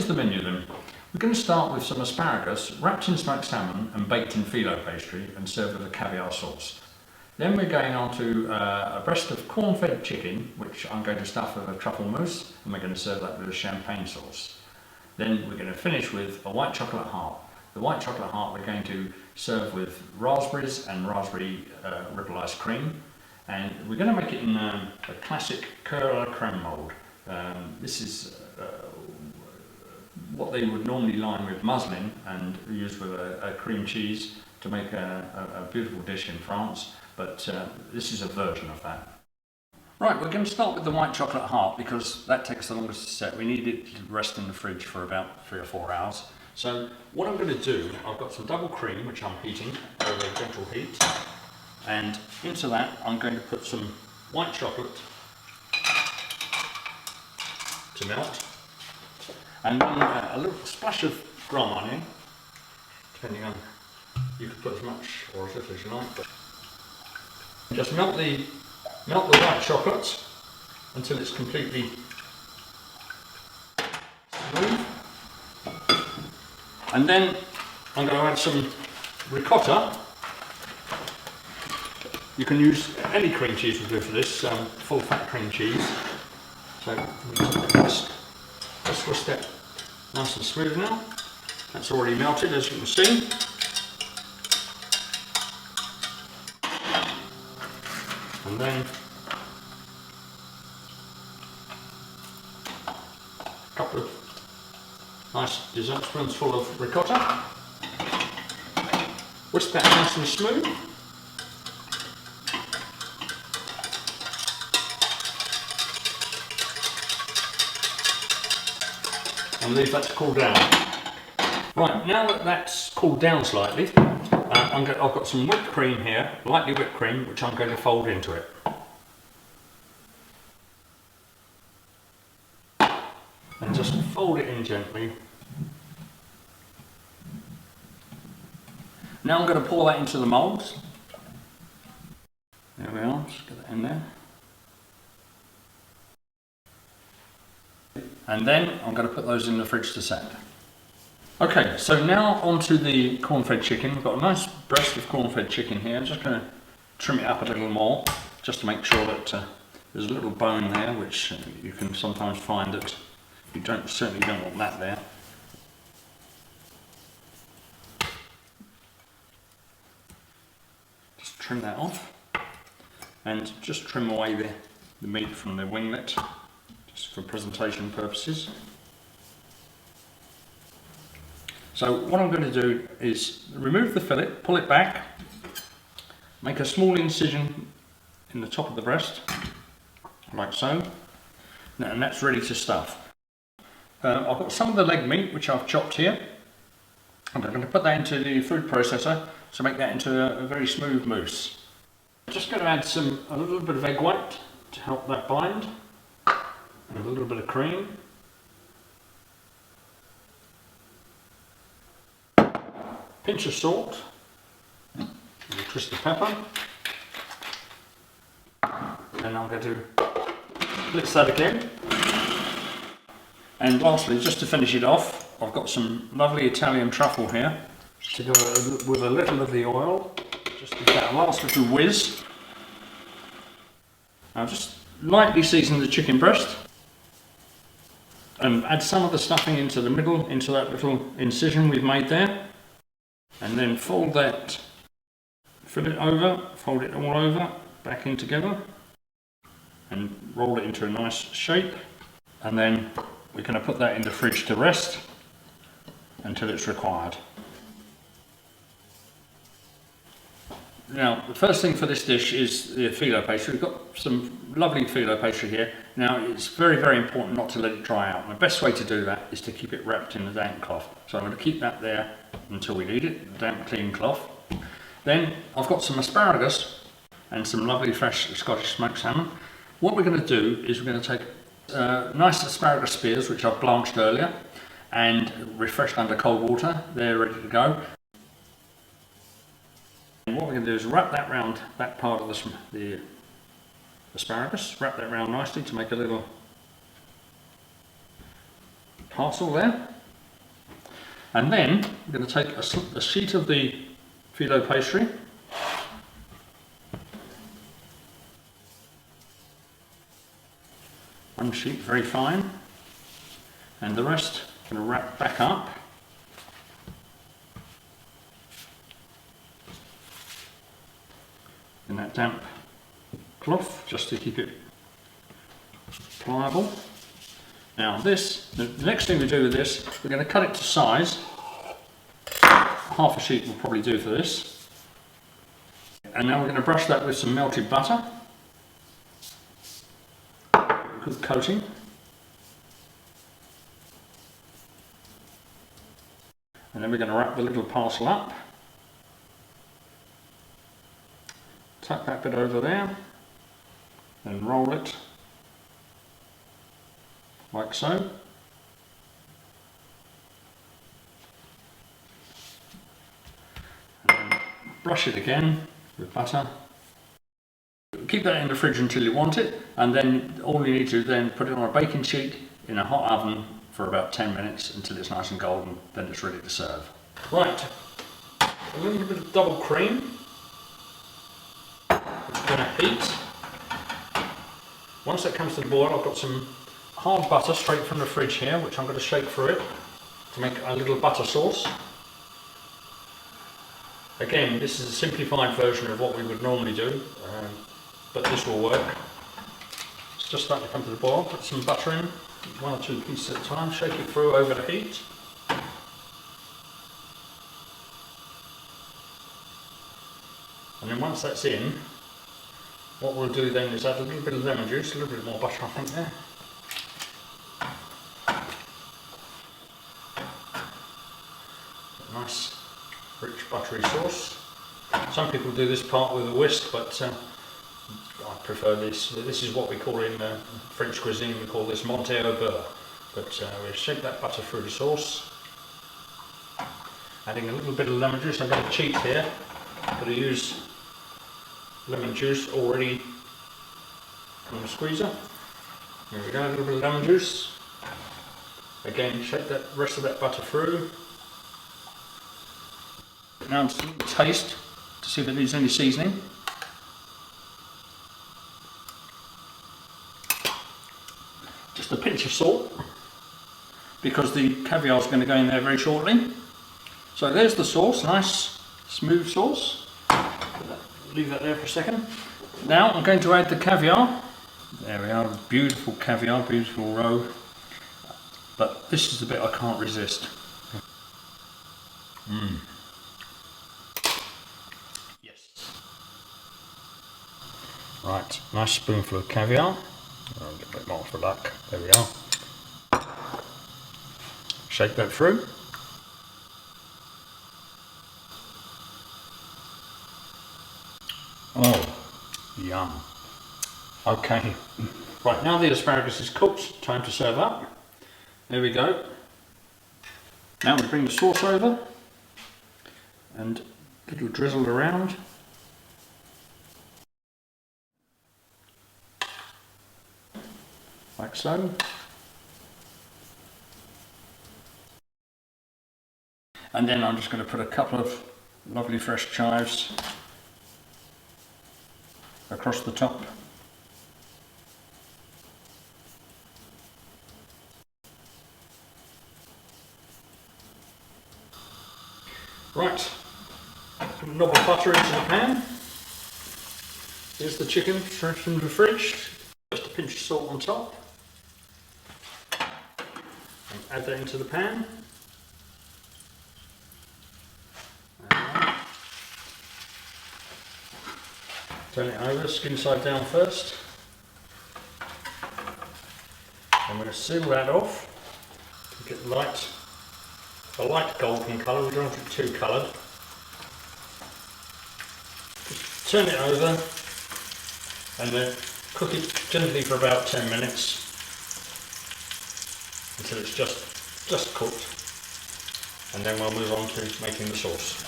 the menu then. We're going to start with some asparagus wrapped in smoked salmon and baked in phyllo pastry and served with a caviar sauce. Then we're going on to a breast of corn-fed chicken, which I'm going to stuff with a truffle mousse, and we're going to serve that with a champagne sauce. Then we're going to finish with a white chocolate heart. The white chocolate heart we're going to serve with raspberries and raspberry ripple ice cream, and we're going to make it in a classic curler creme mould. This is what they would normally line with muslin and use with a cream cheese to make a beautiful dish in France, but this is a version of that. Right, we're going to start with the white chocolate heart because that takes the longest to set. We need it to rest in the fridge for about 3 or 4 hours. So what I'm going to do, I've got some double cream which I'm heating over a gentle heat, and into that I'm going to put some white chocolate to melt, and then a little splash of Grand Marnier, depending on, you can put as much or as little as you like, but just melt the white chocolate until it's completely smooth, and then I'm going to add some ricotta. You can use any cream cheese will do for this, full fat cream cheese. So just whisk that nice and smooth now. That's already melted, as you can see. And then a couple of nice dessert spoons full of ricotta. Whisk that nice and smooth. And leave that to cool down. Right, now that that's cooled down slightly, I've got some whipped cream here, lightly whipped cream, which I'm going to fold into it. And just fold it in gently. Now I'm going to pour that into the moulds. There we are, just get that in there. And then I'm going to put those in the fridge to set. Okay, so now onto the corn-fed chicken. We've got a nice breast of corn-fed chicken here. I'm just going to trim it up a little more, just to make sure that there's a little bone there, which you can sometimes find that you certainly don't want that there. Just trim that off, and just trim away the meat from the winglet, just for presentation purposes. So what I'm going to do is remove the fillet, pull it back, make a small incision in the top of the breast, like so, and that's ready to stuff. I've got some of the leg meat which I've chopped here, and I'm going to put that into the food processor to make that into a very smooth mousse. I'm just going to add a little bit of egg white to help that bind, and a little bit of cream. Pinch of salt, and a twist of pepper, and I'm going to blitz that again. And lastly, just to finish it off, I've got some lovely Italian truffle here to go with a little of the oil. Just give that a last little whiz. Now just lightly season the chicken breast and add some of the stuffing into the middle, into that little incision we've made there. And then fold that fillet over, fold it all over, back in together, and roll it into a nice shape. And then we're going to put that in the fridge to rest until it's required. Now, the first thing for this dish is the phyllo pastry. We've got some lovely phyllo pastry here. Now, it's very, very important not to let it dry out. And the best way to do that is to keep it wrapped in a damp cloth. So I'm going to keep that there until we need it, a damp, clean cloth. Then I've got some asparagus and some lovely fresh Scottish smoked salmon. What we're going to do is we're going to take nice asparagus spears, which I've blanched earlier, and refreshed under cold water. They're ready to go. And what we're going to do is wrap that round that part of the asparagus, wrap that round nicely to make a little parcel there. And then I'm going to take a sheet of the phyllo pastry, one sheet very fine, and the rest I'm going to wrap back up. In that damp cloth, just to keep it pliable. Now the next thing we do with this, we're going to cut it to size. Half a sheet will probably do for this. And now we're going to brush that with some melted butter. Good coating. And then we're going to wrap the little parcel up. Tuck that bit over there. And roll it like so. And then brush it again with butter. Keep that in the fridge until you want it, and then all you need to do then put it on a baking sheet in a hot oven for about 10 minutes until it's nice and golden, then it's ready to serve. Right, a little bit of double cream. It's going to heat. Once that comes to the boil, I've got some hard butter straight from the fridge here, which I'm going to shake through it to make a little butter sauce. Again, this is a simplified version of what we would normally do, but this will work. It's just starting to come to the boil. Put some butter in, 1 or 2 pieces at a time, shake it through over the heat. And then once that's in, what we'll do then is add a little bit of lemon juice, a little bit more butter I think there. Nice rich buttery sauce. Some people do this part with a whisk, but I prefer this. This is what we call in French cuisine, we call this monter au beurre. But we'll shake that butter through the sauce. Adding a little bit of lemon juice. I'm going to cheat here. I'm going to use lemon juice already from the squeezer. There we go, a little bit of lemon juice. Again, shake that rest of that butter through. Now just a little taste to see if it needs any seasoning. Just a pinch of salt, because the caviar is going to go in there very shortly. So there's the sauce, nice smooth sauce. Leave that there for a second. Now I'm going to add the caviar. There we are, beautiful caviar, beautiful roe. But this is the bit I can't resist. Yes. Right, nice spoonful of caviar. A little bit more for luck. There we are. Shake that through. Oh, yum. Okay. Right, now the asparagus is cooked, time to serve up. There we go. Now we bring the sauce over and a little drizzle around. Like so. And then I'm just going to put a couple of lovely fresh chives across the top. Right, put a knob of butter into the pan. Here's the chicken fresh from the fridge. Just a pinch of salt on top. And add that into the pan. Turn it over, skin side down first. I'm going to seal that off to get a light golden colour. We don't want it too coloured. Just turn it over and then cook it gently for about 10 minutes until it's just cooked, and then we'll move on to making the sauce.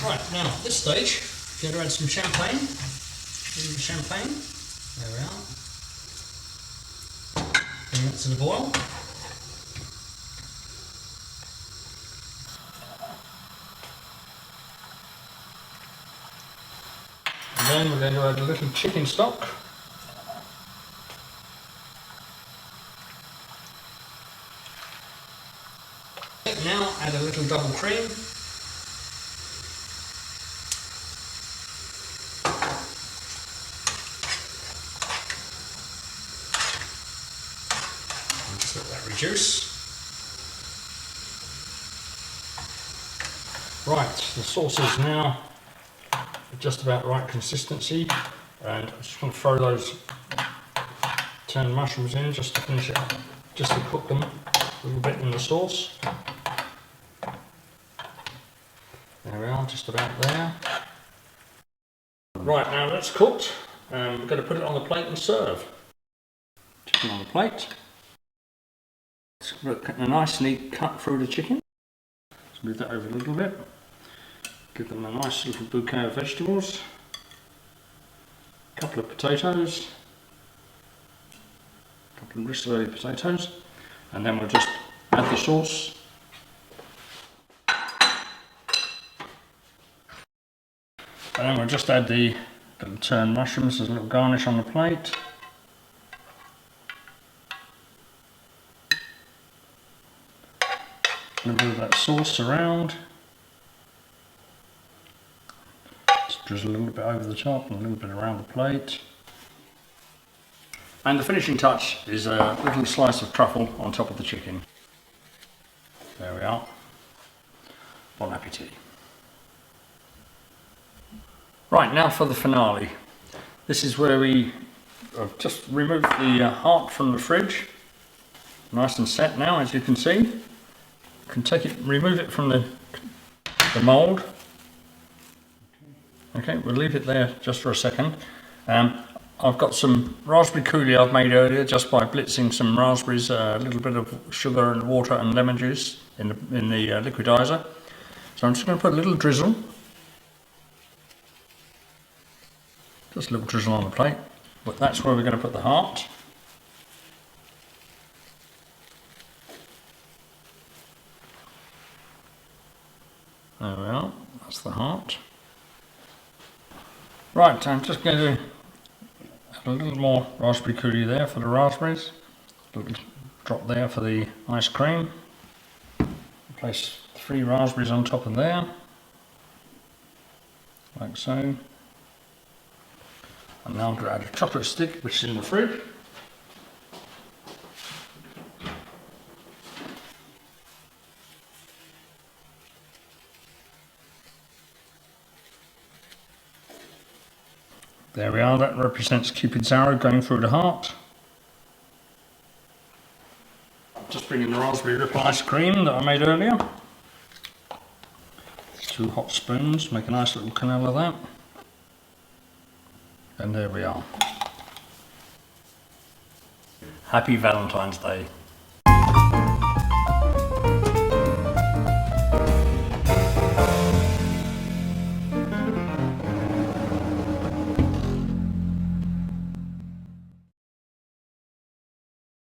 Right, now at this stage, I'm going to add some champagne. Champagne. There we are. bring that to the boil. And then we're going to add a little chicken stock. Now add a little double cream. And just let that reduce. Right, the sauce is now just about right consistency, and I'm just going to throw those turned mushrooms in just to finish it up, just to cook them a little bit in the sauce. There we are, just about there. Right, now that's cooked. We're going to put it on the plate and serve. Chicken on the plate. A nice neat cut through the chicken. Let's move that over a little bit. Give them a nice little bouquet of vegetables. A couple of potatoes. A couple of rissoles potatoes. And then we'll just add the sauce. And then we'll just add the little turned mushrooms as a little garnish on the plate. A little bit of that sauce around. Just drizzle a little bit over the top and a little bit around the plate. And the finishing touch is a little slice of truffle on top of the chicken. There we are. Bon appetit. Right, now for the finale. This is where we just removed the heart from the fridge. Nice and set now, as you can see. You can take it, remove it from the mould. Okay, we'll leave it there just for a second. I've got some raspberry coulis I've made earlier just by blitzing some raspberries, a little bit of sugar and water and lemon juice in the liquidizer. So I'm just going to put a little drizzle. Just a little drizzle on the plate, but that's where we're going to put the heart. There we are, that's the heart. Right, I'm just going to add a little more raspberry coulis there for the raspberries. A little drop there for the ice cream. Place 3 raspberries on top of there, like so. And now I'm going to add a chocolate stick, which is in the fridge. There we are, that represents Cupid's arrow going through the heart. Just bring in the raspberry ripple ice cream that I made earlier. 2 hot spoons, make a nice little canal of that. And there we are. Happy Valentine's Day.